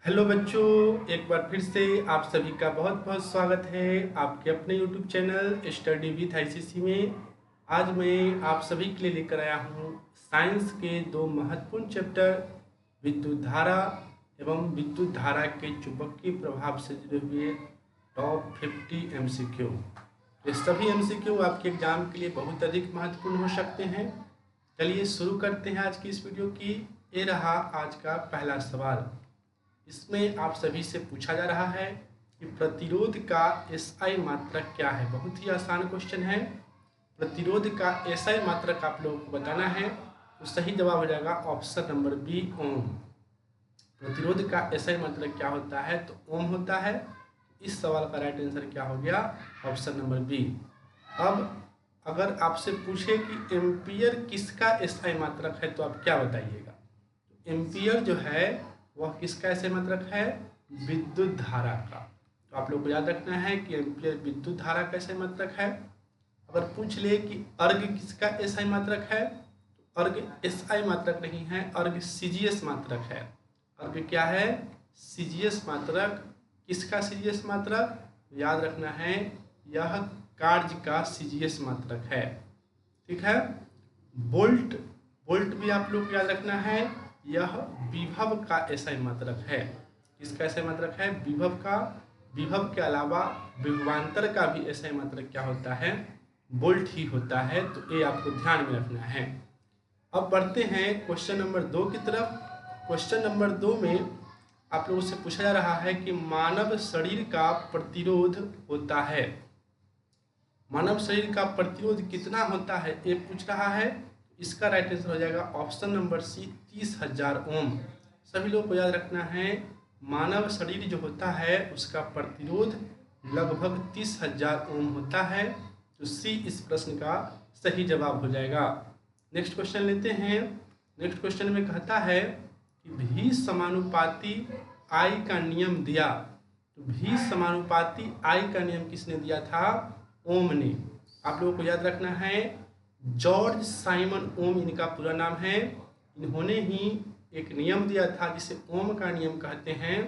Hello बच्चों, एक बार फिर से आप सभी का बहुत बहुत स्वागत है आपके अपने YouTube channel study with ICC में। आज मैं आप सभी के लिए लेकर आया हूँ साइंस के दो महत्वपूर्ण चैप्टर विद्युत धारा एवं विद्युत धारा के चुंबकीय प्रभाव से जुड़े हुए टॉप 50 एमसीक्यू। ये सभी एमसीक्यू आपके एग्जाम के लिए बहुत अधिक महत्वपूर्ण हो सकते हैं। चलिए शुरू करते हैं आज की इस वीडियो की। ये रहा आज का पहला सवाल। इसमें आप सभी से पूछा जा रहा है कि प्रतिरोध का एसआई मात्रक क्या है। बहुत ही आसान क्वेश्चन है। प्रतिरोध का एसआई मात्रक आप लोगों को बताना है, तो सही जवाब हो जाएगा ऑप्शन नंबर बी, ओम। प्रतिरोध का एसआई मात्रक क्या होता है, तो ओम होता है। इस सवाल का राइट आंसर क्या हो गया, ऑप्शन नंबर बी। अब अगर आपसे पूछे कि एम्पियर किसका एसआई मात्रक है, तो आप क्या बताइएगा। एम्पियर जो है वह किसका एसआई मात्रक है, विद्युत धारा का। तो आप लोग को याद रखना है कि एम्पियर विद्युत धारा का एसआई मात्रक है। अगर पूछ ले कि अर्ग किसका एसआई मात्रक है, तो अर्ग एसआई मात्रक नहीं है, अर्ग सीजीएस मात्रक है। अर्ग क्या है, सीजीएस मात्रक। किसका सीजीएस मात्रक, याद रखना है यह कार्य का सीजीएस मात्रक है। ठीक है। वोल्ट, वोल्ट भी आप लोग को याद रखना है, यह विभव का एसआई मात्रक है। किसका एसआई मात्रक है, विभव का। विभव के अलावा विभवांतर का भी एसआई मात्रक क्या होता है, वोल्ट ही होता है। तो ये आपको ध्यान में रखना है। अब बढ़ते हैं क्वेश्चन नंबर 2 की तरफ। क्वेश्चन नंबर 2 में आप लोगों से पूछा जा रहा है कि मानव शरीर का प्रतिरोध होता है। मानव शरीर का प्रतिरोध कितना होता है ये पूछ रहा है। इसका राइट आंसर हो जाएगा ऑप्शन नंबर सी, 30,000 ओम। सभी लोगों को याद रखना है मानव शरीर जो होता है उसका प्रतिरोध लगभग 30,000 ओम होता है। तो सी इस प्रश्न का सही जवाब हो जाएगा। नेक्स्ट क्वेश्चन लेते हैं। नेक्स्ट क्वेश्चन में कहता है कि भी समानुपाती आई का नियम दिया। तो भी समानुपाती आई का नियम किसने दिया था, ओम ने। आप लोगों को याद रखना है जॉर्ज साइमन ओम इनका पूरा नाम है। इन्होंने ही एक नियम दिया था जिसे ओम का नियम कहते हैं।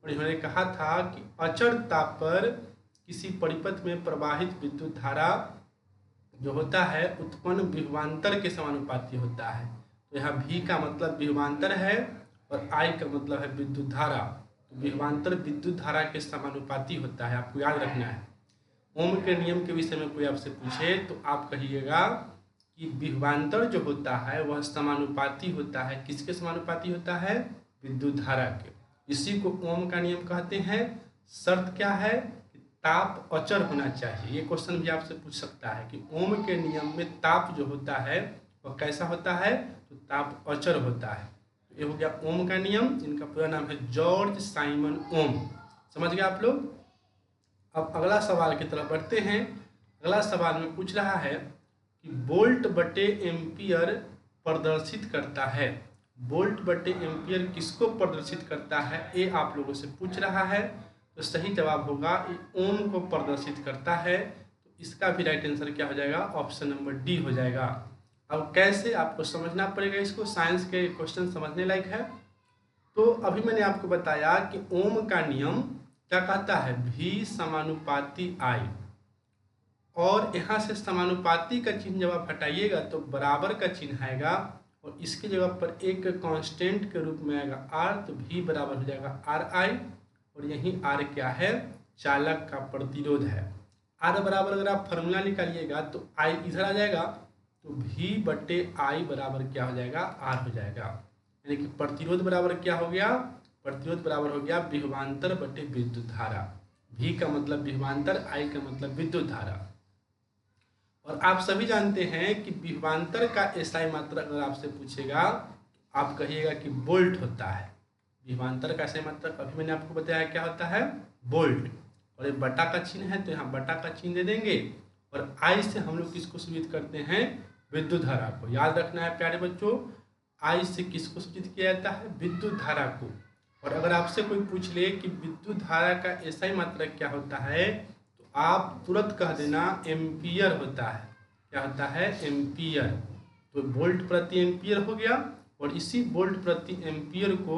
और इन्होंने कहा था कि अचर ताप पर किसी परिपथ में प्रवाहित विद्युत धारा जो होता है उत्पन्न विभवांतर के समानुपाती होता है। तो यहाँ भी का मतलब विभवांतर है और आई का मतलब है विद्युत धारा। तो विभवांतर विद्युत धारा के समानुपाती होता है, आपको याद रखना है। ओम के नियम के विषय में कोई आपसे पूछे तो आप कहिएगा कि विभवांतर जो होता है वह समानुपाती होता है। किसके समानुपाती होता है, विद्युत धारा के। इसी को ओम का नियम कहते हैं। शर्त क्या है कि ताप अचर होना चाहिए। ये क्वेश्चन भी आपसे पूछ सकता है कि ओम के नियम में ताप जो होता है वह कैसा होता है, तो ताप अचर होता है। तो ये हो गया ओम का नियम। इनका पूरा नाम है जॉर्ज साइमन ओम। समझ गए आप लोग। अब अगला सवाल की तरफ बढ़ते हैं। अगला सवाल में पूछ रहा है कि वोल्ट बटे एम्पियर प्रदर्शित करता है। वोल्ट बटे एम्पियर किसको प्रदर्शित करता है, ये आप लोगों से पूछ रहा है। तो सही जवाब होगा ओम को प्रदर्शित करता है। तो इसका भी राइट आंसर क्या हो जाएगा, ऑप्शन नंबर डी हो जाएगा। अब कैसे आपको समझना पड़ेगा इसको, साइंस के क्वेश्चन समझने लायक है। तो अभी मैंने आपको बताया कि ओम का नियम क्या कहता है, भी समानुपाती आई। और यहाँ से समानुपाती का चिन्ह जब आप हटाइएगा तो बराबर का चिन्ह आएगा और इसकी जगह पर एक कांस्टेंट के रूप में आएगा आर। तो भी बराबर हो जाएगा आर आई। और यही आर क्या है, चालक का प्रतिरोध है। आर बराबर अगर आप फॉर्मूला निकालिएगा तो आई इधर आ जाएगा। तो भी बटे आई बराबर क्या हो जाएगा, आर हो जाएगा। यानी कि प्रतिरोध बराबर क्या हो गया, प्रतिरोध बराबर हो गया विभवांतर बटे विद्युत धारा। भी का मतलब विभवांतर, आई का मतलब विद्युत धारा। और आप सभी जानते हैं कि विभवांतर का एसआई मात्रक अगर आपसे पूछेगा तो आप कहिएगा कि वोल्ट होता है। विभवांतर का एसआई मात्रक अभी मैंने आपको बताया क्या होता है, वोल्ट। और ये बटा का चिन्ह है तो यहाँ बटा का चिन्ह दे देंगे। और आई से हम लोग किसको सूचित करते हैं, विद्युत धारा को। याद रखना है प्यारे बच्चों, आई से किसको सूचित किया जाता है, विद्युत धारा को। और अगर आपसे कोई पूछ ले कि विद्युत धारा का एसआई मात्रक क्या होता है, आप तुरंत कह देना एम्पियर होता है। क्या होता है, एम्पियर। तो वोल्ट प्रति एम्पियर हो गया। और इसी वोल्ट प्रति एम्पियर को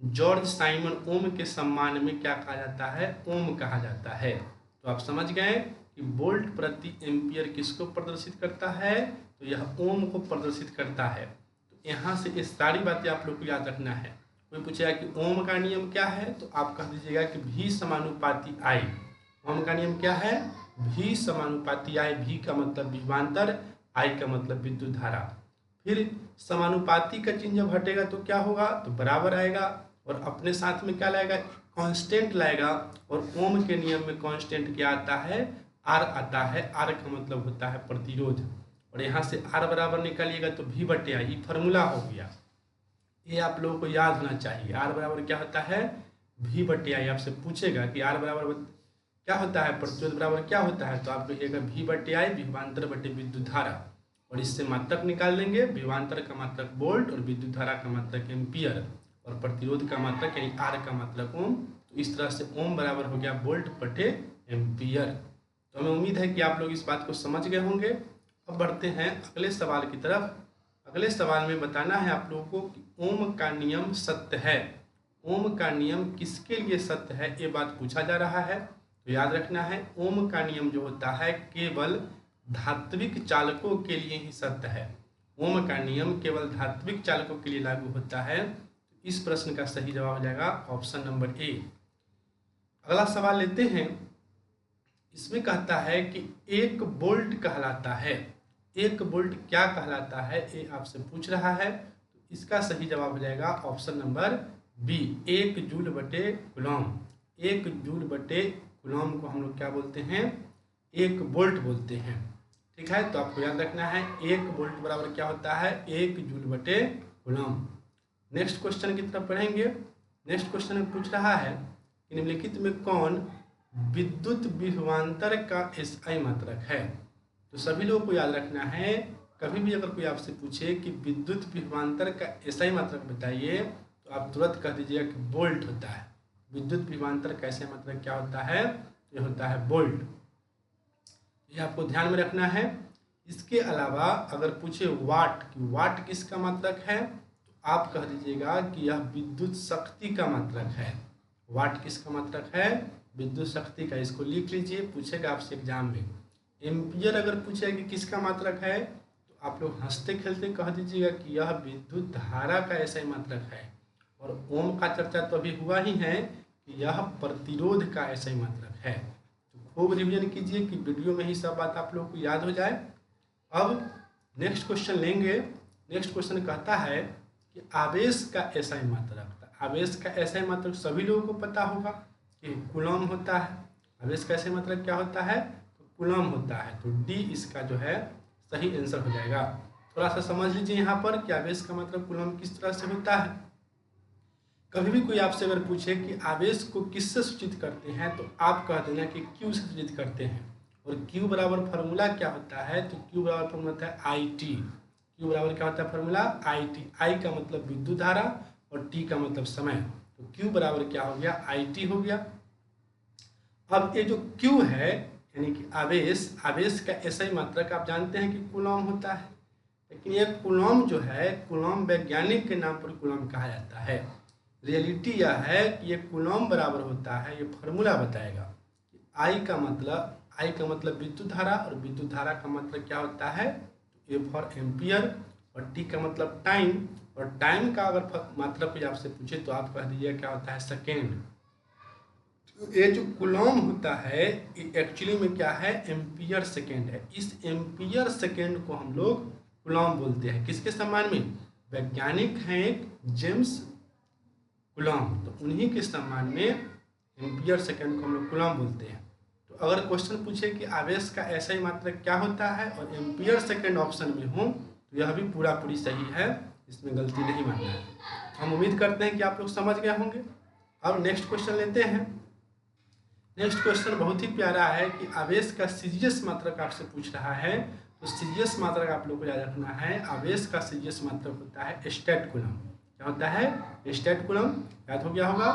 जॉर्ज साइमन ओम के सम्मान में क्या कहा जाता है, ओम कहा जाता है। तो आप समझ गए कि वोल्ट प्रति एम्पियर किसको प्रदर्शित करता है, तो यह ओम को प्रदर्शित करता है। तो यहाँ से ये सारी बातें आप लोग को याद रखना है। कोई पूछेगा कि ओम का नियम क्या है, तो आप कह दीजिएगा कि भी समानुपाती आई। ओम का नियम क्या है, भी समानुपाती आई। भी का मतलब विभवांतर, आई का मतलब विद्युत धारा। फिर समानुपाती का चिन्ह जब हटेगा तो क्या होगा, तो बराबर आएगा, और अपने साथ में क्या लाएगा, कांस्टेंट लाएगा। और ओम के नियम में कांस्टेंट क्या आता है, आर आता है। आर का मतलब होता है प्रतिरोध। और यहाँ से आर बराबर निकालिएगा तो भी बटे आई, ये फॉर्मूला हो गया। ये आप लोगों को याद होना चाहिए। आर बराबर क्या होता है, भी बटे आई। आपसे पूछेगा कि आर बराबर क्या होता है, प्रतिरोध बराबर क्या होता है, तो आप कहिएगा भी बटे आई विभवांतर बटे विद्युत धारा। और इससे मात्रक निकाल लेंगे। विभवांतर का मात्रक वोल्ट और विद्युत धारा का मात्रक एम्पियर और प्रतिरोध का मात्रक यानी आर का मात्रक ओम। तो इस तरह से ओम बराबर हो गया वोल्ट बटे एम्पियर। तो हमें उम्मीद है कि आप लोग इस बात को समझ गए होंगे। अब बढ़ते हैं अगले सवाल की तरफ। अगले सवाल में बताना है आप लोगों को कि ओम का नियम सत्य है। ओम का नियम किसके लिए सत्य है, ये बात पूछा जा रहा है। तो याद रखना है, ओम का नियम जो होता है केवल धात्विक चालकों के लिए ही सत्य है। ओम का नियम केवल धात्विक चालकों के लिए लागू होता है। तो इस प्रश्न का सही जवाब हो जाएगा ऑप्शन नंबर ए। अगला सवाल लेते हैं। इसमें कहता है कि एक वोल्ट कहलाता है। एक वोल्ट क्या कहलाता है, ये आपसे पूछ रहा है। तो इसका सही जवाब हो जाएगा ऑप्शन नंबर बी, 1 जूल बटे कूलॉम। 1 जूल बटे कूलॉम को हम लोग क्या बोलते हैं, 1 वोल्ट बोलते हैं। ठीक है, तो आपको याद रखना है 1 वोल्ट बराबर क्या होता है, 1 जूल बटे कूलॉम। नेक्स्ट क्वेश्चन की तरफ पढ़ेंगे। नेक्स्ट क्वेश्चन में पूछ रहा है कि निम्नलिखित में कौन विद्युत विभवांतर का एसआई मात्रक है। तो सभी लोगों को याद रखना है, कभी भी अगर कोई आपसे पूछे कि विद्युत विभवांतर का एसआई मात्रक बताइए, तो आप तुरंत कह दीजिएगा कि वोल्ट होता है। विद्युत विभवांतर का एसआई मात्रक क्या होता है, ये होता है वोल्ट। ये आपको ध्यान में रखना है। इसके अलावा अगर पूछे वाट कि वाट किसका मात्रक है, तो आप कह दीजिएगा कि यह विद्युत शक्ति का मात्रक है। वाट किसका मात्रक है, विद्युत शक्ति का। इसको लिख लीजिए, पूछेगा आपसे एग्जाम में। एम्पियर अगर पूछेगा कि किसका मात्रक है, तो आप लोग हंसते खेलते कह दीजिएगा कि यह विद्युत धारा का ऐसा ही मात्रक है। और ओम का चर्चा तो अभी हुआ ही है कि यह प्रतिरोध का ऐसा ही मात्रक है। तो खूब रिवीजन कीजिए कि वीडियो में ही सब बात आप लोगों को याद हो जाए। अब नेक्स्ट क्वेश्चन लेंगे। नेक्स्ट क्वेश्चन कहता है कि आवेश का ऐसा ही मात्रक। आवेश का ऐसा ही मात्रक सभी लोगों को पता होगा कि कूलॉम होता है। आवेश का ऐसा ही मात्रक क्या होता है, तो कूलॉम होता है। तो डी इसका जो है सही आंसर हो जाएगा। थोड़ा सा समझ लीजिए यहाँ पर कि आवेश का मतलब कूलॉम किस तरह से होता है। कभी भी कोई आपसे अगर पूछे कि आवेश को किससे सूचित करते हैं, तो आप कह देना कि क्यू से सूचित करते हैं। और क्यू बराबर फार्मूला क्या होता है, तो क्यू बराबर फार्मूला होता है आई टी। क्यू बराबर क्या होता है फार्मूला, आई टी। आई का मतलब विद्युत धारा और टी का मतलब समय। तो क्यू बराबर क्या हो गया, आई टी हो गया। अब ये जो क्यू है यानी कि आवेश, आवेश का ऐसा ही मात्रक आप जानते हैं कि कूलॉम होता है। लेकिन ये कूलॉम जो है, कूलॉम वैज्ञानिक के नाम पर कूलॉम कहा जाता है। रियलिटी यह है कि ये कूलॉम बराबर होता है, ये फार्मूला बताएगा कि आई का मतलब विद्युत धारा और विद्युत धारा का मतलब क्या होता है, ए फॉर एम्पियर। और टी का मतलब टाइम, और टाइम का अगर मात्रक कोई आपसे पूछे तो आप कह दीजिए क्या होता है, सेकेंड। तो ये जो कूलॉम होता है ये एक्चुअली में क्या है, एम्पियर सेकेंड है। इस एम्पियर सेकेंड को हम लोग कूलॉम बोलते हैं। किसके सम्मान में, वैज्ञानिक हैं एक जेम्स कूलॉम, तो उन्हीं के सम्मान में एम्पियर सेकेंड को हम लोग कूलॉम बोलते हैं। तो अगर क्वेश्चन पूछे कि आवेश का ऐसा ही मात्रक क्या होता है और एम्पियर सेकेंड ऑप्शन में हो, तो यह भी पूरी सही है, इसमें गलती नहीं मानना है। हम उम्मीद करते हैं कि आप लोग समझ गए होंगे। अब नेक्स्ट क्वेश्चन लेते हैं। नेक्स्ट क्वेश्चन बहुत ही प्यारा है कि आवेश का सीजीएस मात्रक आपसे पूछ रहा है। तो सीजीएस मात्रक आप लोग को याद रखना है। आवेश का सीजीएस मात्रक होता है स्टेट कूलम। क्या होता है, स्टेट कूलम। याद हो गया होगा।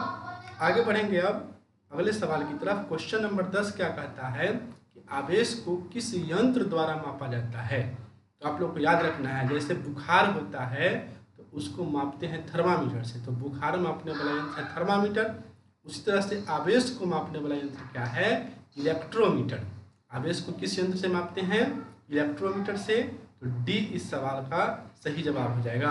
आगे बढ़ेंगे अब अगले सवाल की तरफ। क्वेश्चन नंबर 10 क्या कहता है कि आवेश को किस यंत्र द्वारा मापा जाता है। तो आप लोग को याद रखना है, जैसे बुखार होता है तो उसको मापते हैं थर्मामीटर से। तो बुखार मापने वाला यंत्र है थर्मामीटर। उसी तरह से आवेश को मापने वाला यंत्र क्या है? इलेक्ट्रोमीटर। आवेश को किस यंत्र से मापते हैं? इलेक्ट्रोमीटर से। तो डी इस सवाल का सही जवाब हो जाएगा।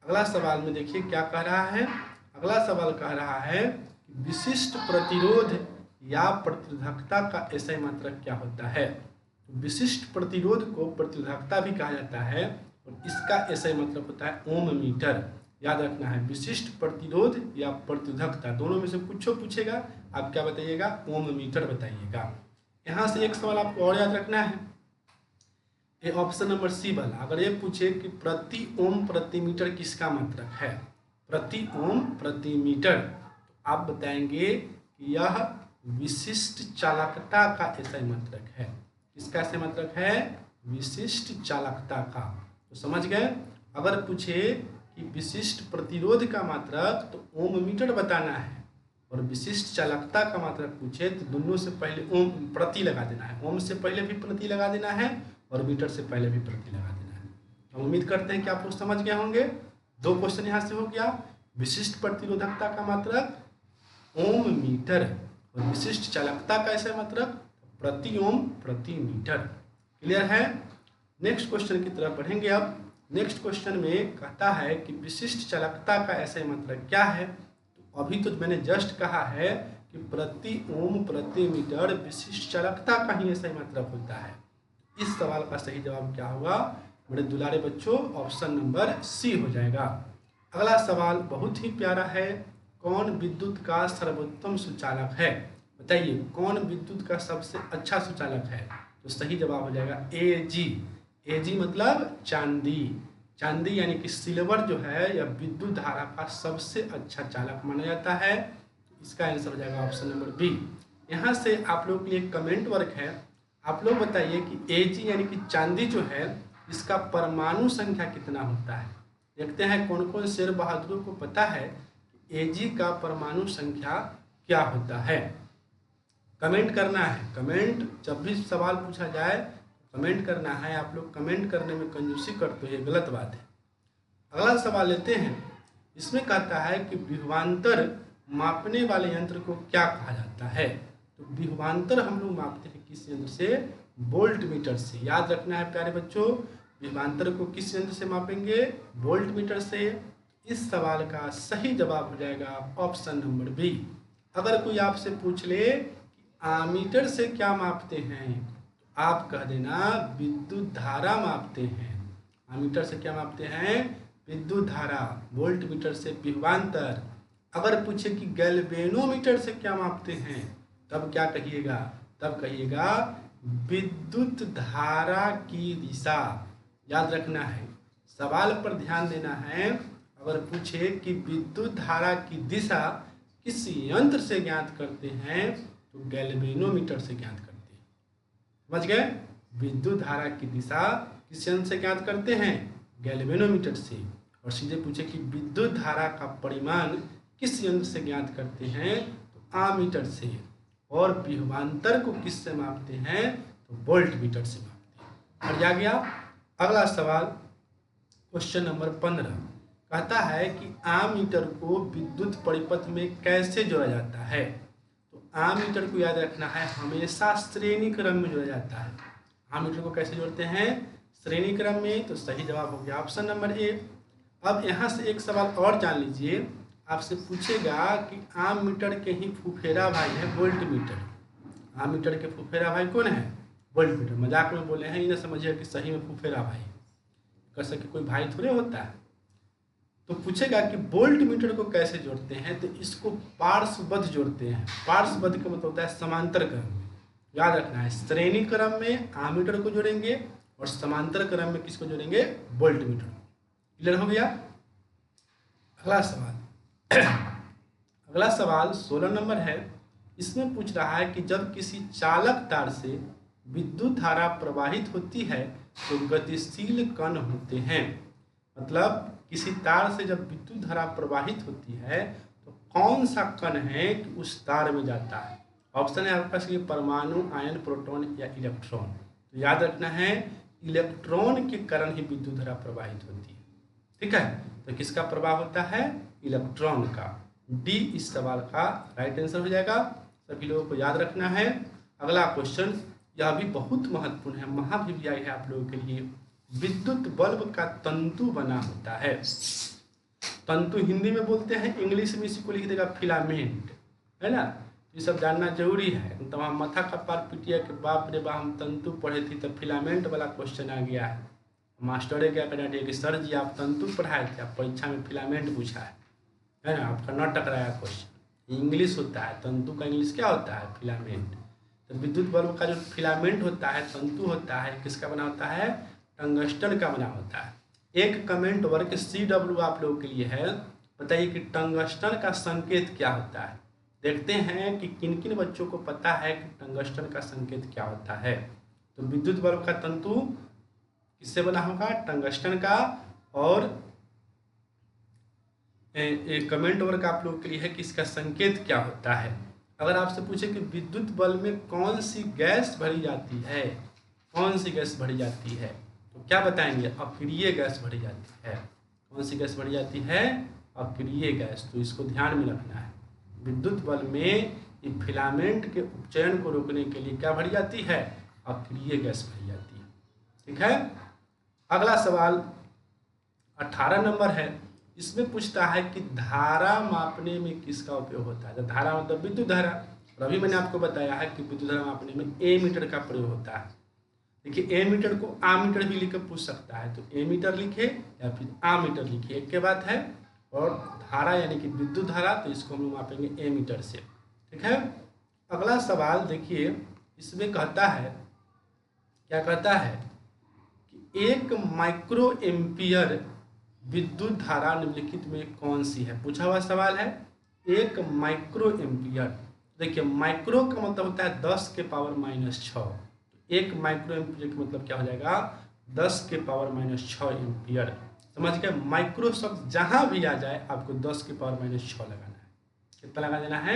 अगला सवाल में देखिए क्या कह रहा है। अगला सवाल कह रहा है कि विशिष्ट प्रतिरोध या प्रतिरोधकता का एसआई मात्रक क्या होता है? तो विशिष्ट प्रतिरोध को प्रतिरोधकता भी कहा जाता है और इसका एसआई मतलब होता है ओम मीटर। याद रखना है, विशिष्ट प्रतिरोध या प्रतिरोधकता दोनों में से कुछ पूछेगा, आप क्या बताइएगा? ओम मीटर बताइएगा। यहाँ से एक सवाल आपको और याद रखना है, ये ऑप्शन नंबर सी वाला। अगर ये पूछे कि प्रति ओम प्रति मीटर किसका मात्रक है? प्रति ओम प्रति मीटर, तो आप बताएंगे कि यह विशिष्ट चालकता का एसआई मात्रक है। किसका एसआई मात्रक है? विशिष्ट चालकता का। तो समझ गए। अगर पूछे कि विशिष्ट प्रतिरोध का मात्रक, तो ओम मीटर बताना है, और विशिष्ट चालकता का मात्रक पूछे तो दोनों से पहले ओम प्रति लगा देना है। ओम से पहले भी प्रति लगा देना है और मीटर से पहले भी प्रति लगा देना है। तो उम्मीद करते हैं कि आप लोग समझ गए होंगे। 2 क्वेश्चन यहाँ से हो गया। विशिष्ट प्रतिरोधकता का मात्रक ओम मीटर और विशिष्ट चालकता का ऐसा मात्रक प्रति ओम प्रति मीटर। क्लियर है? नेक्स्ट क्वेश्चन की तरफ बढ़ेंगे। अब नेक्स्ट क्वेश्चन में कहता है कि विशिष्ट चालकता का ऐसा मात्रक क्या है? तो अभी तो मैंने जस्ट कहा है कि प्रति ओम प्रति मीटर विशिष्ट चालकता का ही ऐसा मात्रक होता है। इस सवाल का सही जवाब क्या होगा मेरे दुलारे बच्चों? ऑप्शन नंबर सी हो जाएगा। अगला सवाल बहुत ही प्यारा है। कौन विद्युत का सर्वोत्तम सुचालक है? बताइए, कौन विद्युत का सबसे अच्छा सुचालक है? तो सही जवाब हो जाएगा एजी। एजी मतलब चांदी। चांदी यानी कि सिल्वर जो है यह विद्युत धारा का सबसे अच्छा चालक माना जाता है। इसका आंसर हो जाएगा ऑप्शन नंबर बी। यहाँ से आप लोग के लिए कमेंट वर्क है। आप लोग बताइए कि एजी यानी कि चांदी जो है इसका परमाणु संख्या कितना होता है? देखते हैं कौन कौन शेर बहादुरों को पता है कि एजी का परमाणु संख्या क्या होता है। कमेंट करना है। कमेंट जब भी सवाल पूछा जाए कमेंट करना है। आप लोग कमेंट करने में कंजूसी करते हो, ये गलत बात है। अगला सवाल लेते हैं। इसमें कहता है कि विभवांतर मापने वाले यंत्र को क्या कहा जाता है? तो विभवांतर हम लोग मापते हैं किस यंत्र से? वोल्ट मीटर से। याद रखना है प्यारे बच्चों, विभवांतर को किस यंत्र से मापेंगे? वोल्ट मीटर से। इस सवाल का सही जवाब हो जाएगा ऑप्शन नंबर बी। अगर कोई आपसे पूछ ले कि आमीटर से क्या मापते हैं, तो आप कह देना विद्युत धारा मापते हैं। आमीटर से क्या मापते हैं? विद्युत धारा। वोल्ट मीटर से विभवांतर। अगर पूछे कि गैल्वेनोमीटर से क्या मापते हैं, तब क्या कहिएगा? तब कहिएगा विद्युत धारा की दिशा। याद रखना है, सवाल पर ध्यान देना है। अगर पूछे कि विद्युत धारा की दिशा किस यंत्र से ज्ञात करते हैं, तो गैल्वेनोमीटर से ज्ञात करते हैं। समझ गए? विद्युत धारा की दिशा किस यंत्र से ज्ञात करते हैं? गैल्वेनोमीटर से। और सीधे पूछे कि विद्युत धारा का परिमाण किस यंत्र से ज्ञात करते हैं, तो आमीटर से। और विभवांतर को किससे मापते हैं, तो वोल्ट मीटर से मापते हैं। और जा गया अगला सवाल, क्वेश्चन नंबर 15 कहता है कि आमीटर को विद्युत परिपथ में कैसे जोड़ा जाता है? तो आमीटर को याद रखना है हमेशा श्रेणी क्रम में जोड़ा जाता है। आमीटर को कैसे जोड़ते हैं? श्रेणी क्रम में। तो सही जवाब हो गया ऑप्शन नंबर ए। अब यहाँ से एक सवाल और जान लीजिए। आपसे पूछेगा कि आमीटर के ही फुफेरा भाई है वोल्ट मीटर। आमीटर के फुफेरा भाई कौन है? Volt meter. मजाक में बोले हैं, इन्हें समझिए कि सही में फुफेरा भाई। कर सके कोई भाई थोड़े होता है। तो पूछेगा कि वोल्ट मीटर को कैसे जोड़ते हैं, तो इसको पार्श्वबद्ध जोड़ते हैं। पार्श्वबद्ध का मतलब होता है समांतर क्रम में। याद रखना है, श्रेणी क्रम में आमीटर को जोड़ेंगे और समांतर क्रम में किसको जोड़ेंगे? Volt meter. क्लियर हो गया? अगला सवाल अगला सवाल 16 नंबर है। इसमें पूछ रहा है कि जब किसी चालक तार से विद्युत धारा प्रवाहित होती है तो गतिशील कण होते हैं। मतलब किसी तार से जब विद्युत धारा प्रवाहित होती है तो कौन सा कण है कि उस तार में जाता है? ऑप्शन है आपके पास कि परमाणु, आयन, प्रोटॉन या इलेक्ट्रॉन। तो याद रखना है इलेक्ट्रॉन के कारण ही विद्युत धारा प्रवाहित होती है। ठीक है, तो किसका प्रभाव होता है? इलेक्ट्रॉन का। डी इस सवाल का राइट आंसर हो जाएगा। सभी लोगों को याद रखना है। अगला क्वेश्चन, यह भी बहुत महत्वपूर्ण है, वहां भी आई है आप लोगों के लिए। विद्युत बल्ब का तंतु बना होता है। तंतु हिंदी में बोलते हैं, इंग्लिश में इसी को लिख देगा फिलामेंट, है ना। ये सब जानना जरूरी है। तो हम माथा का पार पिटिया के बाप रे बाप, हम तंतु पढ़े थे तो फिलामेंट वाला क्वेश्चन आ गया है। मास्टर क्या कहना चाहिए कि सर जी आप तंतु पढ़ाए थे, आप परीक्षा में फिलामेंट पूछा है ना, आपका न टकराया क्वेश्चन। इंग्लिश होता है, तंतु का इंग्लिश क्या होता है? फिलामेंट। तो विद्युत बल्ब का जो फिलामेंट होता है, तंतु होता है, किसका बना होता है? टंगस्टन का बना होता है। एक कमेंट वर्ग CW आप लोगों के लिए है, बताइए कि टंगस्टन का संकेत क्या होता है। देखते हैं कि किन किन बच्चों को पता है कि टंगस्टन का संकेत क्या होता है। तो विद्युत बल्ब का तंतु किससे बना होगा? टंगस्टन का। और एक कमेंट वर्क आप लोगों के लिए है कि इसका संकेत क्या होता है। अगर आपसे पूछे कि विद्युत बल्ब में कौन सी गैस भरी जाती है, कौन सी गैस भरी जाती है, तो क्या बताएंगे? अक्रिय गैस भरी जाती है। कौन सी गैस भरी जाती है? अक्रिय गैस। तो इसको ध्यान में रखना है। विद्युत बल्ब में फिलामेंट के उपचयन को रोकने के लिए क्या भरी जाती है? अक्रिय गैस भरी जाती है। ठीक है। अगला सवाल 18 नंबर है। इसमें पूछता है कि धारा मापने में किसका उपयोग होता है। तो धारा मतलब विद्युत धारा। और अभी मैंने आपको बताया है कि विद्युत धारा मापने में एमीटर का प्रयोग होता है। देखिए एमीटर को आमीटर भी लिखकर पूछ सकता है, तो एमीटर लिखे या फिर आमीटर लिखे, एक के बात है। और धारा यानी कि विद्युत धारा, तो इसको हम लोग मापेंगे एमीटर से। ठीक है। अगला सवाल देखिए, इसमें कहता है, क्या कहता है कि 1 माइक्रो एम्पियर विद्युत धारा निम्नलिखित में कौन सी है। पूछा हुआ सवाल है। 1 माइक्रो एम्पियर, देखिए माइक्रो का मतलब होता है 10 के पावर -6। 1 माइक्रो एम्पियर का मतलब क्या हो जाएगा? 10 के पावर -6 एम्पियर। समझ गए? माइक्रो शब्द जहां भी आ जाए आपको 10 के पावर -6 लगाना है। कितना लगा देना है?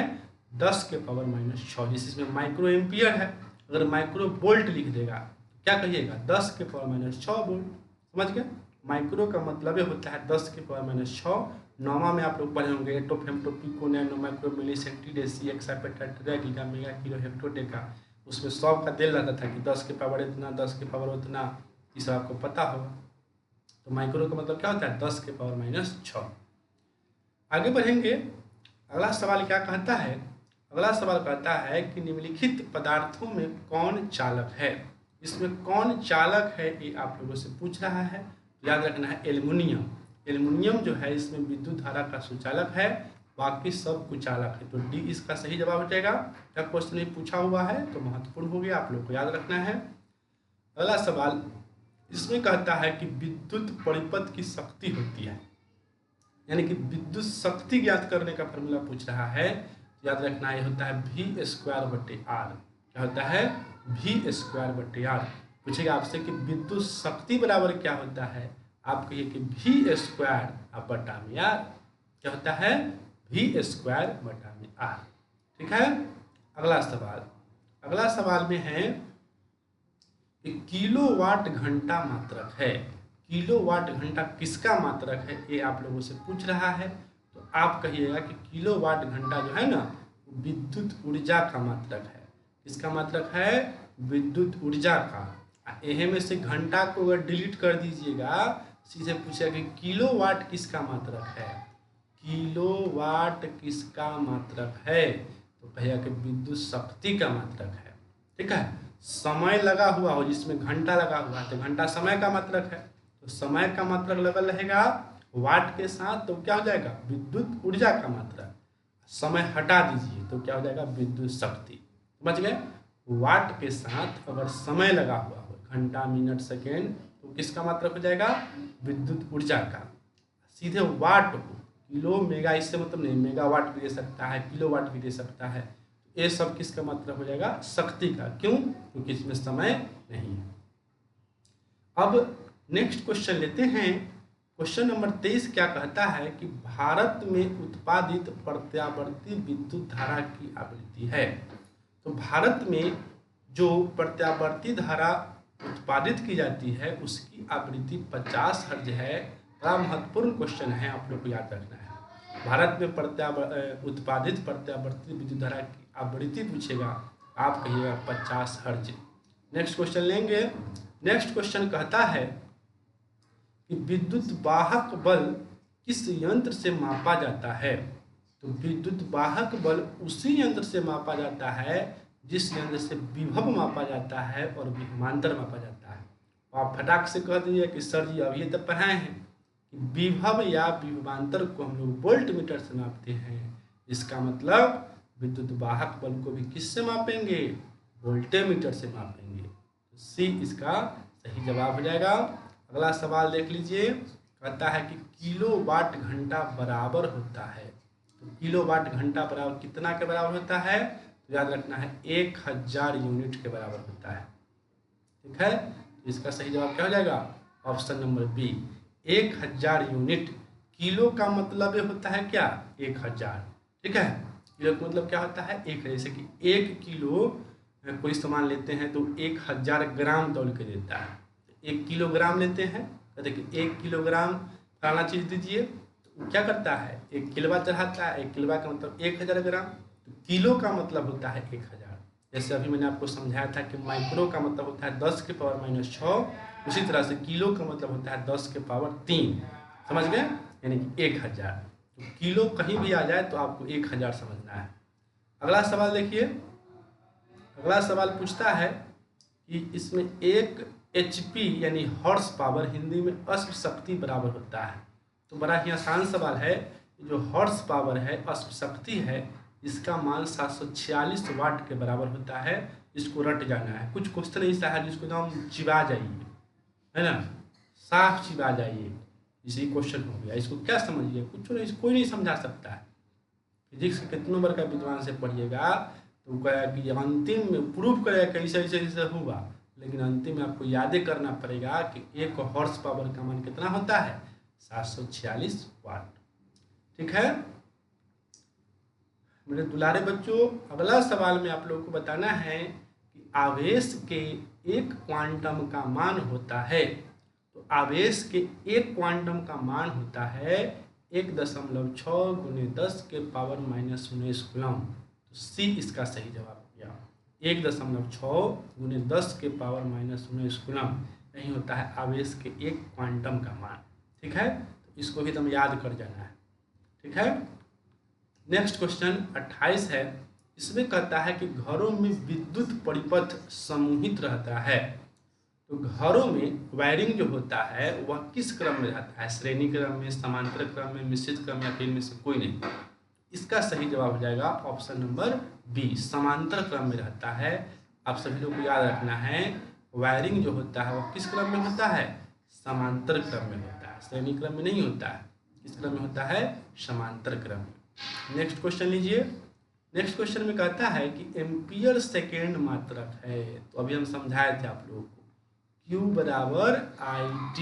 10 के पावर -6। जिसमें माइक्रो एम्पियर है, अगर माइक्रो वोल्ट लिख देगा क्या कहिएगा? 10 के पावर -6 वोल्ट। समझ गए? माइक्रो का मतलब होता है 10 के पावर -6। नौमा में आप लोग पढ़े होंगे एटो फेमटो पिको नैनो माइक्रो मिली सेंटीडेसी एक्सापेटा गीगा मेगा किलो हेक्टोटेका। उसमें 100 का दिल रहता था कि 10 के पावर इतना, 10 के पावर उतना, ये सब आपको पता होगा। तो माइक्रो का मतलब क्या होता है? 10 के पावर -6। आगे बढ़ेंगे। अगला सवाल क्या कहता है? अगला सवाल कहता है कि निम्नलिखित पदार्थों में कौन चालक है। इसमें कौन चालक है ये आप लोगों से पूछ रहा है। याद रखना है एल्युमिनियम। एल्युमिनियम जो है इसमें विद्युत धारा का सुचालक है, बाकी सब कुचालक है। तो डी इसका सही जवाब हो जाएगा। क्या क्वेश्चन पूछा हुआ है तो महत्वपूर्ण हो गया, आप लोग को याद रखना है। अगला सवाल इसमें कहता है कि विद्युत परिपथ की शक्ति होती है, यानी कि विद्युत शक्ति ज्ञात करने का फॉर्मूला पूछ रहा है। याद रखना ये होता है V²/R। क्या होता है? V²/R। पूछेगा आपसे कि विद्युत शक्ति बराबर क्या होता है, आप कहिए कि V²/R। क्या होता है? V²/R। ठीक है। अगला सवाल, अगला सवाल में है कि किलोवाट घंटा मात्रक है। किलोवाट घंटा किसका मात्रक है ये आप लोगों से पूछ रहा है। तो आप कहिएगा कि किलोवाट घंटा जो है ना, विद्युत ऊर्जा का मात्रक है। किसका मात्रक है? विद्युत ऊर्जा का। एहे में से घंटा को अगर डिलीट कर दीजिएगा, सीधे पूछेगा कि किलोवाट किसका मात्रक है। किलोवाट किसका मात्रक है? तो कहिएगा कि विद्युत शक्ति का मात्रक है। ठीक है। समय लगा हुआ हो, जिसमें घंटा लगा हुआ है तो घंटा समय का मात्रक है, तो समय का मात्रक लगल रहेगा वाट के साथ, तो क्या हो जाएगा? विद्युत ऊर्जा का मात्रक। समय हटा दीजिए तो क्या हो जाएगा? विद्युत शक्ति। समझ गए? वाट के साथ अगर समय लगा हुआ हो, घंटा मिनट सेकेंड, तो किसका मात्रक हो जाएगा? विद्युत ऊर्जा का। सीधे वाट को किलो मेगा इससे मतलब नहीं, मेगावाट भी दे सकता है, किलोवाट भी दे सकता है। ये सब किसका मात्रक हो जाएगा? शक्ति का। क्यों? क्योंकि इसमें समय नहीं है। अब नेक्स्ट क्वेश्चन लेते हैं। क्वेश्चन नंबर 23 क्या कहता है कि भारत में उत्पादित प्रत्यावर्ती विद्युत धारा की आवृत्ति है। तो भारत में जो प्रत्यावर्ती धारा उत्पादित की जाती है उसकी आवृत्ति 50 हर्ट्ज है। बड़ा महत्वपूर्ण क्वेश्चन है, आप लोग को याद रखना है। भारत में उत्पादित प्रत्यावर्ती विद्युत धारा की आवृत्ति पूछेगा, आप कहिएगा 50 हर्ज। नेक्स्ट क्वेश्चन लेंगे। नेक्स्ट क्वेश्चन कहता है कि विद्युत वाहक बल किस यंत्र से मापा जाता है। तो विद्युत वाहक बल उसी यंत्र से मापा जाता है जिस यंत्र से विभव मापा जाता है और विभवांतर मापा जाता है। तो आप फटाक से कह दीजिए कि सर जी अभी तक पढ़ाए हैं कि विभव या विभवांतर को हम लोग वोल्ट मीटर से मापते हैं। इसका मतलब विद्युत वाहक बल को भी किससे मापेंगे, वोल्टेमीटर से मापेंगे। तो सी इसका सही जवाब हो जाएगा। अगला सवाल देख लीजिए, कहता है कि किलोवाट घंटा बराबर होता है। तो किलोवाट घंटा बराबर कितना के बराबर होता है, तो याद रखना है 1000 यूनिट के बराबर होता है। ठीक है, तो इसका सही जवाब क्या हो जाएगा, option number B 1000 unit. Kilo का मतलब होता है क्या, 1000। ठीक है, किलो का मतलब क्या होता है, एक। जैसे कि 1 किलो कोई सामान लेते हैं तो 1000 ग्राम तौल के देता है। 1 किलोग्राम लेते हैं, कहते हैं कि 1 किलोग्राम फलाना चीज़ दीजिए, तो वो क्या करता है 1 किलोवा चढ़ाता है। 1 किलोवा का मतलब 1000 ग्राम। तो किलो का मतलब होता है 1000। जैसे अभी मैंने आपको समझाया था कि माइक्रो का मतलब होता है 10 के पावर -6, उसी तरह से किलो का मतलब होता है 10 के पावर 3। समझ गए, यानी कि 1000। तो किलो कहीं भी आ जाए तो आपको 1000 समझना है। अगला सवाल देखिए। अगला सवाल पूछता है कि इसमें 1 HP यानी हॉर्स पावर हिंदी में अश्व शक्ति बराबर होता है। तो बड़ा ही आसान सवाल है। जो हॉर्स पावर है, अश्व शक्ति है, इसका मान 746 वाट के बराबर होता है। इसको रट जाना है। कुछ क्वेश्चन ऐसा है जिसको एकदम चिबा जाइए, है ना, साफ चिबा जाइए, इसी क्वेश्चन हो गया। इसको क्या समझिए, कुछ नहीं, कोई नहीं समझा सकता है। फिजिक्स के कितनों बार का विद्वान से पढ़िएगा तो वो कहेगा कि अंतिम में प्रूफ करेगा कि ऐसा ऐसा ऐसा हुआ, लेकिन अंतिम में आपको यादें करना पड़ेगा कि 1 हॉर्स पावर का मान कितना होता है, 746 वाट। ठीक है मेरे दुलारे बच्चों, अगला सवाल में आप लोगों को बताना है कि आवेश के 1 क्वांटम का मान होता है। तो आवेश के 1 क्वांटम का मान होता है 1.6 × 10 के पावर -19 कूलम। तो सी इसका सही जवाब हो गया। 1.6 × 10 के पावर -19 कूलम, यही होता है आवेश के 1 क्वांटम का मान। ठीक है, तो इसको भी एकदम याद कर जाना है। ठीक है, नेक्स्ट क्वेश्चन 28 है। इसमें कहता है कि घरों में विद्युत परिपथ समूहित रहता है। तो घरों में वायरिंग जो होता है वह किस क्रम में रहता है, श्रेणी क्रम में, समांतर क्रम में, मिश्रित क्रम या फिर इनमें से कोई नहीं। इसका सही जवाब हो जाएगा ऑप्शन नंबर बी, समांतर क्रम में रहता है। आप सभी लोग को याद रखना है, वायरिंग जो होता है वह किस क्रम में होता है, समांतर क्रम में होता है, श्रेणी क्रम में नहीं होता है। किस क्रम में होता है, समांतर क्रम में। नेक्स्ट क्वेश्चन लीजिए। नेक्स्ट क्वेश्चन में कहता है कि एम्पियर सेकेंड मात्रक है। तो अभी हम समझाए थे आप लोगों को, Q बराबर IT,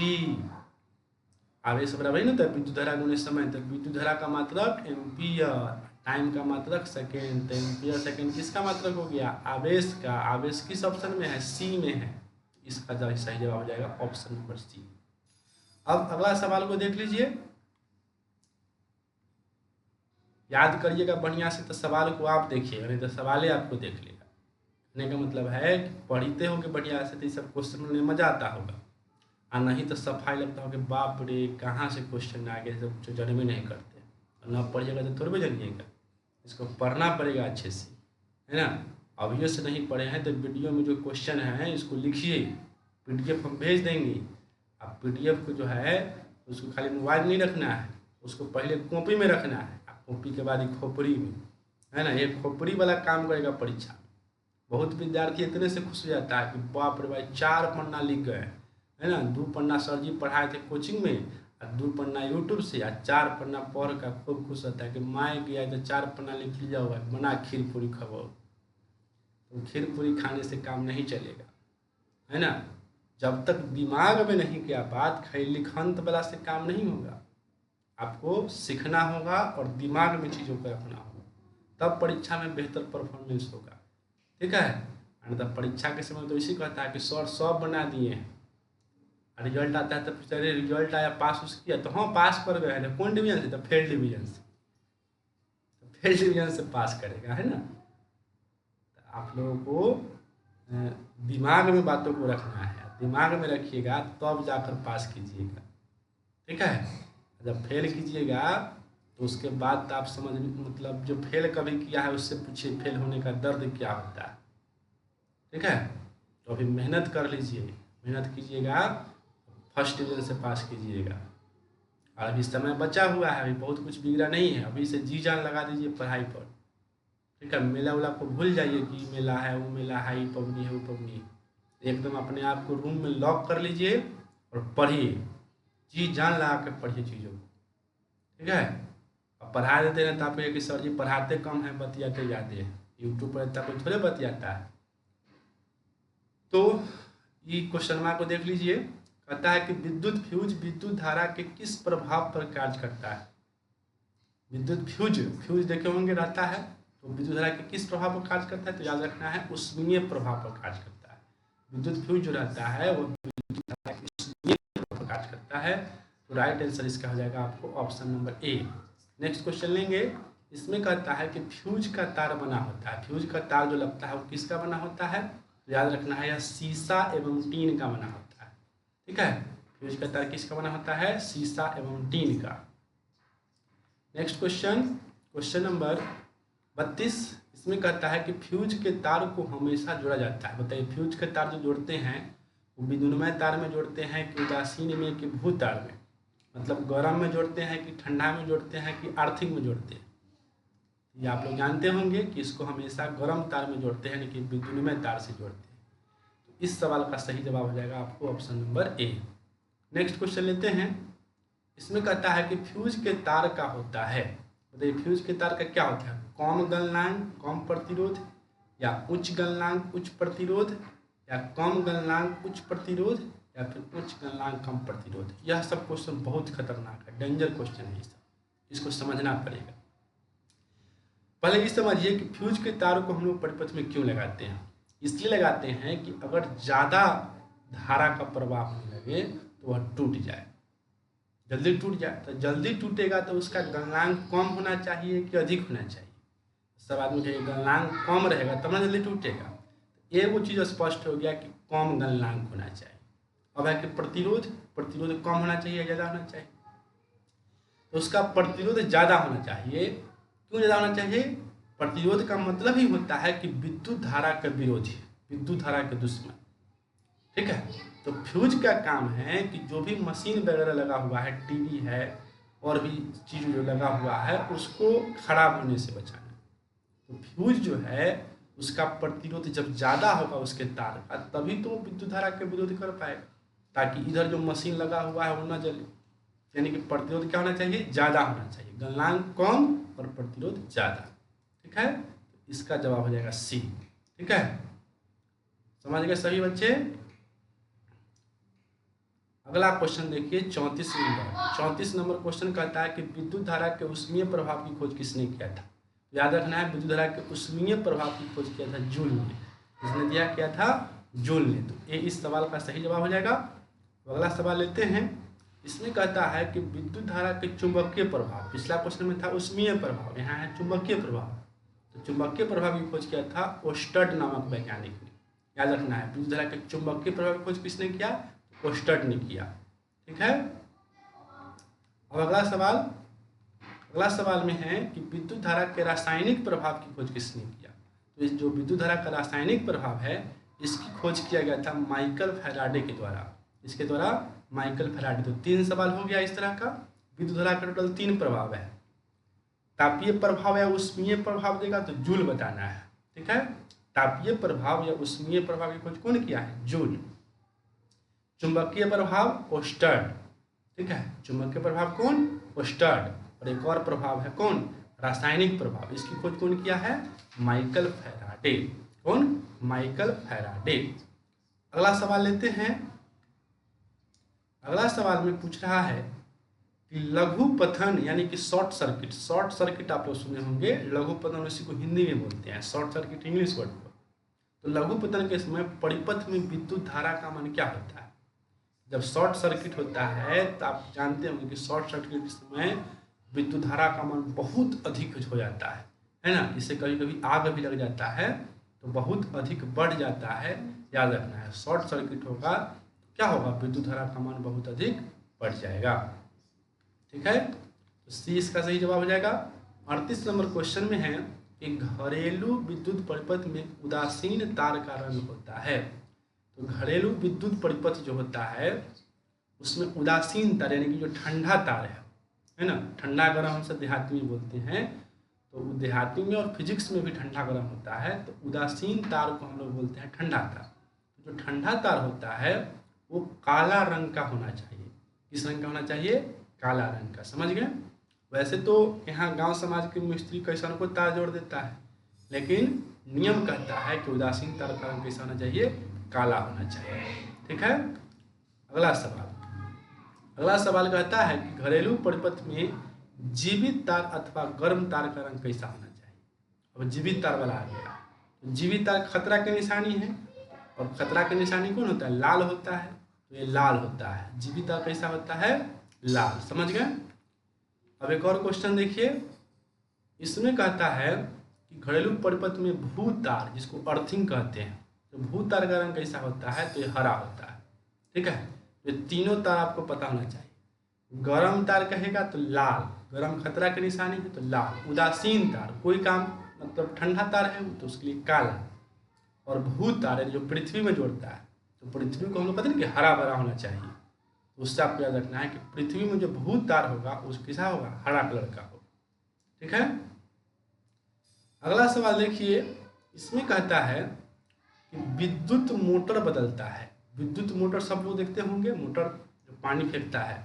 आवेश बराबर ही ना था विद्युत धारा गुणे समय। तो विद्युत धारा का मात्रक एम्पियर, टाइम का मात्रक सेकेंड। तो एम्पियर सेकेंड किसका मात्रक हो गया, आवेश का। आवेश किस ऑप्शन में है, सी में है। इसका सही जवाब हो जाएगा ऑप्शन नंबर सी। अब अगला सवाल को देख लीजिए, याद करिएगा बढ़िया से। तो सवाल को आप देखिएगा, नहीं तो सवाल आपको देख लेगा। कहने का मतलब है कि पढ़ते हो कि बढ़िया से तो सब क्वेश्चन में मजा आता होगा, और नहीं तो सफाई लगता हो कि बाप रे कहाँ से क्वेश्चन आ गए, सब कुछ जनमे नहीं करते। और ना पढ़िएगा तो थोड़े भी जानिएगा, इसको पढ़ना पड़ेगा अच्छे से, है ना। अभी से नहीं पढ़े हैं तो वीडियो में जो क्वेश्चन है इसको लिखिए, PDF हम भेज देंगे। आप PDF को जो है उसको खाली मोबाइल नहीं रखना है, उसको पहले कॉपी में रखना है, कॉपी के बाद खोपड़ी में, है ना। ये खोपड़ी वाला काम करेगा परीक्षा में। बहुत विद्यार्थी इतने से खुश हो जाता है कि बाप रे भाई 4 पन्ना लिख गए, है ना। 2 पन्ना सर जी पढ़ाए थे कोचिंग में, और 2 पन्ना यूट्यूब से, और 4 पन्ना पढ़ कर खूब खुश होता है कि माए गया तो 4 पन्ना लिख लिया हुआ है, बना खीर पूरी खाओ। तो खीर पूरी खाने से काम नहीं चलेगा, है ना। जब तक दिमाग में नहीं गया बात, खाली लिखंत वाला से काम नहीं होगा। आपको सीखना होगा और दिमाग में चीज़ों को रखना होगा, तब परीक्षा में बेहतर परफॉर्मेंस होगा। ठीक है, तब परीक्षा के समय तो इसी कहता है कि सर 100 बना दिए हैं, रिजल्ट आता है तो पूछता है रिजल्ट आया पास उस किया, तो हाँ पास कर गए हैं, कौन डिवीजन से, तो फेल डिवीजन से, तो फेल डिवीजन से पास करेगा, है ना। तो आप लोगों को दिमाग में बातों को रखना है, दिमाग में रखिएगा तब जाकर पास कीजिएगा, ठीक है। जब फेल कीजिएगा तो उसके बाद आप समझ, मतलब जो फेल कभी किया है उससे पूछिए फेल होने का दर्द क्या होता है, ठीक है। तो अभी मेहनत कर लीजिए, मेहनत कीजिएगा, फर्स्ट डिवीजन से पास कीजिएगा। और अभी समय बचा हुआ है, अभी बहुत कुछ बिगड़ा नहीं है, अभी से जी जान लगा दीजिए पढ़ाई पर, ठीक है। मेला उला को भूल जाइए कि मेला है वो मेला है, ये पबनी है वो पबनी है, एकदम अपने आप को रूम में लॉक कर लीजिए और पढ़िए, जी जान लगा के पढ़िए चीज़ों को, ठीक है। अब पढ़ा देते हैं तो आप ये कि सर जी पढ़ाते कम है बतियाते ज़्यादा है, यूट्यूब पर इतना कोई थोड़े बतियाता है। तो ये क्वेश्चन मार्क को देख लीजिए, कहता है कि विद्युत फ्यूज विद्युत धारा के किस प्रभाव पर कार्य करता है। विद्युत फ्यूज देखे होंगे रहता है, तो विद्युत धारा के किस प्रभाव पर कार्य करता है, तो याद रखना है उष्मीय प्रभाव पर कार्य करता है। विद्युत फ्यूज जो रहता है वो विद्युत धारा के उष्मीय प्रभाव पर कार्य करता है। तो राइट आंसर इसका हो जाएगा आपको option number A. Next question लेंगे, इसमें कहता है कि फ्यूज का तार बना होता है, फ्यूज का तार जो लगता है वो किसका बना होता है, तो याद रखना है यह शीशा एवं टीन का बना होता है, ठीक है। फ्यूज का तार किसका बना होता है, शीशा एवं टीन का। नेक्स्ट क्वेश्चन, क्वेश्चन नंबर 32, इसमें कहता है कि फ्यूज के तार को हमेशा जोड़ा जाता है। बताइए फ्यूज के तार जो जोड़ते हैं वो विद्युन्मय तार में जोड़ते हैं कि उदासीन में कि भू तार में, मतलब गर्म में जोड़ते हैं कि ठंडा में जोड़ते हैं कि आर्थिक में जोड़ते हैं। ये आप लोग जानते होंगे कि इसको हमेशा गर्म तार में जोड़ते हैं लेकिन विद्युन्मय तार से जोड़ते हैं। तो इस सवाल का सही जवाब हो जाएगा आपको option number A. Next question लेते हैं, इसमें कहता है कि फ्यूज के तार का होता है, बताइए फ्यूज के तार का क्या होता है, कम गलनांक कम प्रतिरोध, या उच्च गलनांक उच्च प्रतिरोध, या कम गलनांक उच्च प्रतिरोध, या फिर उच्च गलनांक कम प्रतिरोध। यह सब क्वेश्चन बहुत खतरनाक है, डेंजर क्वेश्चन है, इसको समझना पड़ेगा। पहले ये समझिए कि फ्यूज के तार को हम लोग परिपथ में क्यों लगाते हैं। इसलिए लगाते हैं कि अगर ज़्यादा धारा का प्रवाह होने लगे तो वह टूट जाए, जल्दी टूट जाए। तो जल्दी टूटेगा तो उसका गलनांक कम होना चाहिए कि अधिक होना चाहिए, सब आदमी कहेंगे गलनांक कम रहेगा तब ना जल्दी टूटेगा। एक वो चीज़ स्पष्ट हो गया कि कम गलनांक होना चाहिए। अब है कि प्रतिरोध कम होना चाहिए या ज़्यादा होना चाहिए, तो उसका प्रतिरोध ज़्यादा होना चाहिए। क्यों ज़्यादा होना चाहिए, प्रतिरोध का मतलब ही होता है कि विद्युत धारा के विरोधी, विद्युत धारा के दुश्मन, ठीक है। तो फ्यूज का काम है कि जो भी मशीन वगैरह लगा हुआ है, टीवी है और भी चीज़ जो लगा हुआ है उसको खराब होने से बचाना। तो फ्यूज जो है उसका प्रतिरोध जब ज़्यादा होगा उसके तार का, तभी तो विद्युत धारा के विरोध कर पाएगा, ताकि इधर जो मशीन लगा हुआ है वो न जले। यानी कि प्रतिरोध क्या होना चाहिए, ज़्यादा होना चाहिए, गलनांक कम और प्रतिरोध ज़्यादा, ठीक है। इसका जवाब हो जाएगा सी, ठीक है। समझ गए सभी बच्चे। अगला क्वेश्चन देखिए 34 नंबर। 34 नंबर क्वेश्चन कहता है कि विद्युत धारा के उष्मीय प्रभाव की खोज किसने किया था। याद रखना है विद्युत धारा के उष्मीय प्रभाव की खोज किया था जूल ने। किसने किया था, जूल ने। तो ये इस सवाल का सही जवाब हो जाएगा। तो अगला सवाल लेते हैं, इसमें कहता है कि विद्युत धारा के चुंबकीय प्रभाव, पिछला क्वेश्चन में था उष्मीय प्रभाव, यहाँ है चुंबकीय प्रभाव। तो चुंबकीय प्रभाव की खोज किया था ओस्टर्ड नामक वैज्ञानिक ने। याद रखना है विद्युत धारा के चुंबकीय प्रभाव की खोज किसने किया, ओस्टर्ड ने किया, ठीक है। अब अगला सवाल में है कि विद्युत धारा के रासायनिक प्रभाव की खोज किसने किया। तो इस जो विद्युत धारा का रासायनिक प्रभाव है इसकी खोज किया गया था माइकल फैराडे के द्वारा। इसके द्वारा माइकल फैराडे। तो 3 सवाल हो गया इस तरह का। विद्युत धारा का टोटल 3 प्रभाव है, तापीय प्रभाव या उष्मीय प्रभाव देगा तो जूल बताना है, ठीक है। तापीय प्रभाव या उष्मीय प्रभाव की खोज कौन किया है, जूल। चुंबकीय प्रभाव ओस्टर्ड, ठीक है। चुंबकीय प्रभाव कौन, ओस्टर्ड। और एक और प्रभाव है कौन, रासायनिक प्रभाव। इसकी खोज कौन किया है, माइकल फैराडे। कौन, माइकल फैराडे। अगला सवाल लेते हैं। अगला सवाल में पूछ रहा है कि लघु पथन यानी कि शॉर्ट सर्किट आप लोग सुने होंगे। लघु पथन इसी को हिंदी में बोलते हैं, शॉर्ट सर्किट इंग्लिश वर्ड को। तो लघु पतन के समय परिपथ में विद्युत धारा का मान क्या होता है। जब शॉर्ट सर्किट होता है तो आप जानते होंगे कि शॉर्ट सर्किट के समय विद्युत धारा का मान बहुत अधिक हो जाता है ना। इससे कभी कभी आग भी लग जाता है तो बहुत अधिक बढ़ जाता है। याद रखना है, शॉर्ट सर्किट होगा तो क्या होगा, विद्युत धारा का मान बहुत अधिक बढ़ जाएगा। ठीक है, तो सी इसका सही जवाब हो जाएगा। 38 नंबर क्वेश्चन में है कि घरेलू विद्युत परिपथ में उदासीन तार का रंग होता है। तो घरेलू विद्युत परिपथ जो होता है उसमें उदासीन तार यानी कि जो ठंडा तार है ना, ठंडा गर्म हम सब देहाती में बोलते हैं, तो देहाती में और फिजिक्स में भी ठंडा गर्म होता है, तो उदासीन तार को हम लोग बोलते हैं ठंडा तार। तो जो ठंडा तार होता है वो काला रंग का होना चाहिए। किस रंग का होना चाहिए, काला रंग का, समझ गए। वैसे तो यहाँ गांव समाज के मिस्त्री कैसा को तार जोड़ देता है, लेकिन नियम कहता है कि उदासीन तार का रंग कैसा होना चाहिए, काला होना चाहिए। ठीक है, अगला सवाल कहता है कि घरेलू परिपथ में जीवित तार अथवा गर्म तार का रंग कैसा होना चाहिए। अब जीवित तार वाला आ गया, तो जीवित तार खतरा की निशानी है, और खतरा की निशानी कौन होता है, लाल होता है, तो ये लाल होता है। जीवित तार कैसा होता है, लाल, समझ गए। अब एक और क्वेश्चन देखिए, इसमें कहता है कि घरेलू परिपथ में भू तार जिसको अर्थिंग कहते हैं, तो भू तार का रंग कैसा होता है, तो ये हरा होता है। ठीक है, ये तीनों तार आपको पता होना चाहिए। गरम तार कहेगा तो लाल, गरम खतरा की निशानी है तो लाल। उदासीन तार कोई काम मतलब ठंडा तार है तो उसके लिए काला। और भू तार जो पृथ्वी में जोड़ता है, तो पृथ्वी को हम लोग पता नहीं कि हरा भरा होना चाहिए, तो उससे आपको याद रखना है कि पृथ्वी में जो भू तार होगा उस कैसा होगा, हरा कलर का होगा। ठीक है, अगला सवाल देखिए, इसमें कहता है कि विद्युत मोटर बदलता है। विद्युत मोटर सब लोग देखते होंगे, मोटर जो पानी फेंकता है,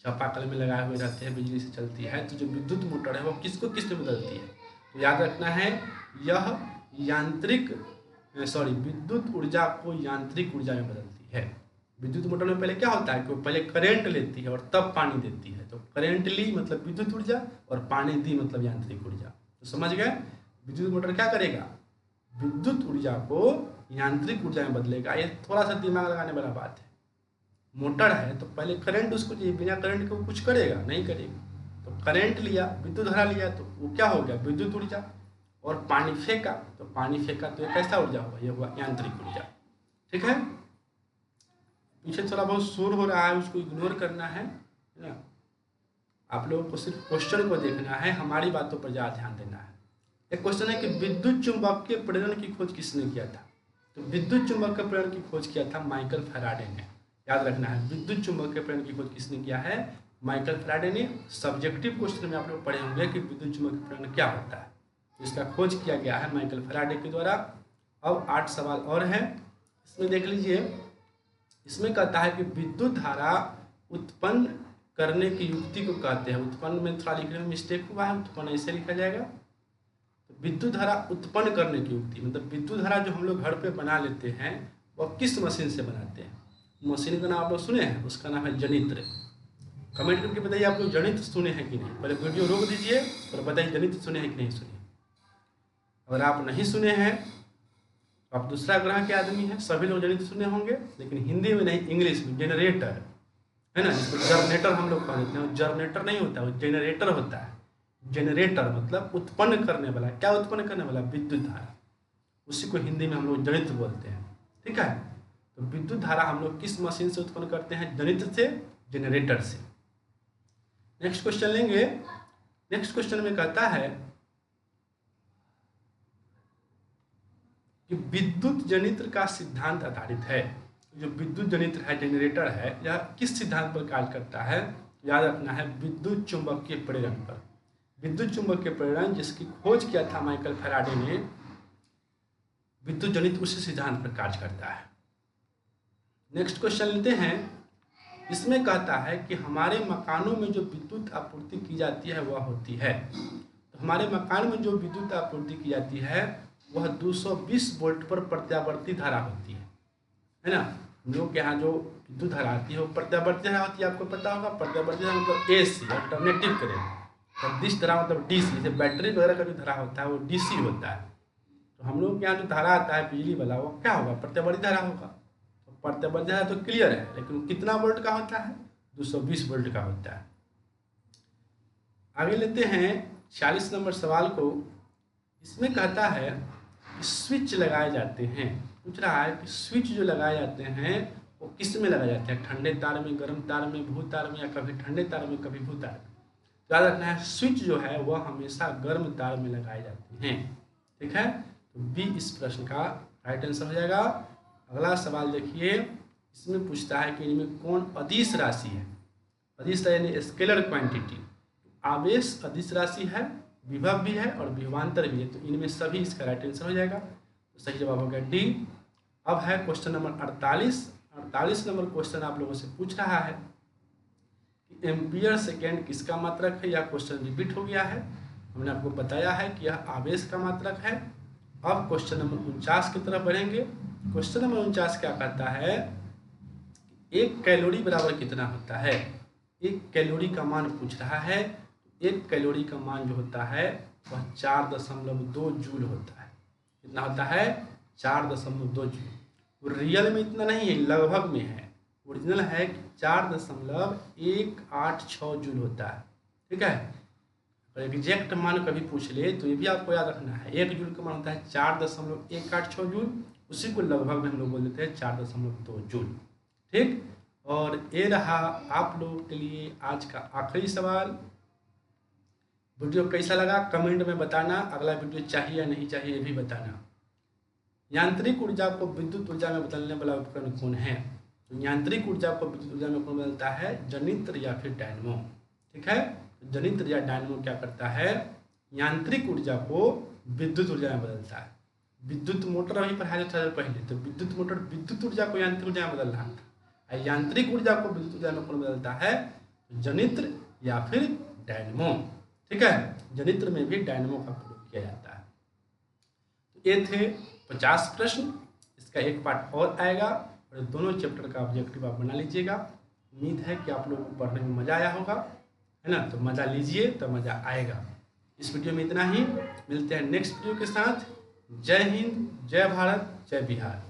चापाकल में लगाए हुए रहते हैं, बिजली से चलती है। तो जो विद्युत मोटर है वो किसको किस में बदलती है, तो याद रखना है यह विद्युत ऊर्जा को यांत्रिक ऊर्जा में बदलती है। विद्युत मोटर में पहले क्या होता है कि वो पहले करंट लेती है और तब पानी देती है। तो करंट ली मतलब विद्युत ऊर्जा, और पानी दी मतलब यांत्रिक ऊर्जा। तो समझ गए, विद्युत मोटर क्या करेगा, विद्युत ऊर्जा को यांत्रिक ऊर्जा में बदलेगा। ये थोड़ा सा दिमाग लगाने वाला बात है। मोटर है तो पहले करंट उसको चाहिए, बिना करंट के वो कुछ करेगा नहीं करेगा। तो करंट लिया, विद्युत धारा लिया, तो वो क्या हो गया, विद्युत ऊर्जा। और पानी फेंका तो ये कैसा ऊर्जा हुआ, ये हुआ यांत्रिक ऊर्जा। ठीक है, पीछे थोड़ा बहुत शोर हो रहा है, उसको इग्नोर करना है ना। आप लोगों को सिर्फ क्वेश्चन को देखना है, हमारी बातों पर ज़्यादा ध्यान देना है। एक क्वेश्चन है कि विद्युत चुंबकीय प्रेरण की खोज किसने किया था। तो विद्युत चुंबकीय प्रेरण की खोज किया था माइकल फैराडे ने। याद रखना है, विद्युत चुंबकीय प्रेरण की खोज किसने किया है, माइकल फैराडे ने। सब्जेक्टिव क्वेश्चन में आप लोग पढ़े होंगे कि विद्युत चुंबकीय प्रेरण क्या होता है, तो इसका खोज किया गया है माइकल फैराडे के द्वारा। अब 8 सवाल और हैं, इसमें देख लीजिए। इसमें कहता है कि विद्युत धारा उत्पन्न करने की युक्ति को कहते हैं। उत्पन्न में थोड़ा लिखने में मिस्टेक हुआ है, उत्पन्न ऐसे लिखा जाएगा। तो विद्युत धारा उत्पन्न करने की युक्ति मतलब विद्युत धारा जो हम लोग घर पे बना लेते हैं वह किस मशीन से बनाते हैं। मशीन का नाम आप लोग सुने हैं, उसका नाम है जनित्र। कमेंट करके बताइए आप लोग जनित्र सुने हैं कि नहीं। पहले वीडियो रोक दीजिए और बताइए जनित्र सुने हैं कि नहीं सुने। अगर आप नहीं सुने हैं तो आप दूसरा ग्रह के आदमी हैं। सभी लोग जनित्र सुने होंगे, लेकिन हिंदी में नहीं, इंग्लिश में। जनरेटर है ना, जिसको जनरेटर हम लोग कह देते हैं। जनरेटर नहीं होता, वो जनरेटर होता है। जनरेटर मतलब उत्पन्न करने वाला। क्या उत्पन्न करने वाला, विद्युत धारा। उसी को हिंदी में हम लोग जनित्र बोलते हैं। ठीक है, तो विद्युत धारा हम लोग किस मशीन से उत्पन्न करते हैं, जनित्र से, जनरेटर से। नेक्स्ट क्वेश्चन लेंगे। नेक्स्ट क्वेश्चन में कहता है कि विद्युत जनित्र का सिद्धांत आधारित है। जो विद्युत जनित्र है, जनरेटर है, यह किस सिद्धांत पर कार्य करता है। याद रखना है, विद्युत चुंबकीय प्रेरण पर। विद्युत चुंबकीय प्रेरण जिसकी खोज किया था माइकल फैराडे ने, विद्युत जनित्र उसी सिद्धांत पर कार्य करता है। नेक्स्ट क्वेश्चन लेते हैं। इसमें कहता है कि हमारे मकानों में जो विद्युत आपूर्ति की जाती है वह होती है। तो हमारे मकान में जो विद्युत आपूर्ति की जाती है वह 220 वोल्ट पर प्रत्यावर्ती धारा होती है ना। हम लोग के यहाँ जो विद्युत धारा आती है वो प्रत्यावर्ती धारा होती है। आपको पता होगा प्रत्यावर्ती धारा मतलब AC, अल्टरनेटिव करेंट। और दिस धारा मतलब DC, जैसे बैटरी वगैरह का जो धारा होता है वो DC होता है। तो हम लोग के यहाँ जो धारा आता है बिजली वाला, वो क्या होगा, प्रत्यावर्ती धारा होगा। तो पढ़ते बढ़ जाए तो क्लियर है, लेकिन कितना वोल्ट का होता है? 220 वोल्ट का होता है। आगे लेते हैं 46 नंबर सवाल को। इसमें कहता है कि स्विच लगाए जाते हैं। पूछ रहा है कि स्विच जो लगाए जाते हैं वो किस में लगाए जाते हैं? ठंडे तार में, गर्म तार में, भू तार में, या कभी ठंडे तार में कभी भू तार में। याद रखना है स्विच जो है वह हमेशा गर्म तार में लगाए जाते हैं। ठीक है, तो बी इस प्रश्न का राइट आंसर हो जाएगा। अगला सवाल देखिए, इसमें पूछता है कि इनमें कौन अदिश राशि है? अदिश यानी स्केलर क्वांटिटी। आवेश अदिश राशि है, विभव भी है और विभवांतर भी है, तो इनमें सभी इसका राइट आंसर हो जाएगा। तो सही जवाब हो गया डी। अब है क्वेश्चन नंबर 48। 48 नंबर क्वेश्चन आप लोगों से पूछ रहा है कि एम्पियर सेकेंड किसका मात्रक है? यह क्वेश्चन रिपीट हो गया है। हमने आपको बताया है कि यह आवेश का मात्रक है। अब क्वेश्चन नंबर 49 की तरफ बढ़ेंगे। क्वेश्चन नंबर 49 क्या कहता है? एक कैलोरी बराबर कितना होता है? एक कैलोरी का मान पूछ रहा है। एक कैलोरी का मान जो होता है वह 4.2 जूल होता है। कितना होता है? 4.2 जूल। रियल में इतना नहीं है, लगभग में है। ओरिजिनल है कि 4.186 जूल होता है। ठीक है, और एग्जैक्ट मान कभी पूछ ले तो ये भी आपको याद रखना है। 1 जूल का मान होता है 4.186 जूल, उसी को लगभग में हम लोग बोल देते हैं 4.2 जूल। ठीक, और ये रहा आप लोगों के लिए आज का आखिरी सवाल। वीडियो कैसा लगा कमेंट में बताना। अगला वीडियो चाहिए या नहीं चाहिए ये भी बताना। यांत्रिक ऊर्जा को विद्युत ऊर्जा में बदलने वाला उपकरण कौन है? तो यांत्रिक ऊर्जा को विद्युत ऊर्जा में कौन बदलता है? जनित्र या फिर डायनमो। ठीक है, जनित्र या डायनमो क्या करता है? यांत्रिक ऊर्जा को विद्युत ऊर्जा में बदलता है। विद्युत मोटर अभी पढ़ाया था पहले, तो विद्युत मोटर विद्युत ऊर्जा को यांत्रिक ऊर्जा में बदल रहा था। यांत्रिक ऊर्जा को विद्युत ऊर्जा में कौन बदलता है? जनित्र या फिर डायनमो। ठीक है, जनित्र में भी डायनमो का प्रयोग किया जाता है। तो ये थे 50 प्रश्न। इसका एक पार्ट और आएगा और दोनों चैप्टर का ऑब्जेक्टिव आप बना लीजिएगा। उम्मीद है कि आप लोगों को पढ़ने में मज़ा आया होगा, है ना? तो मज़ा लीजिए तो मज़ा आएगा। इस वीडियो में इतना ही, मिलते हैं नेक्स्ट वीडियो के साथ। जय हिंद, जय भारत, जय बिहार।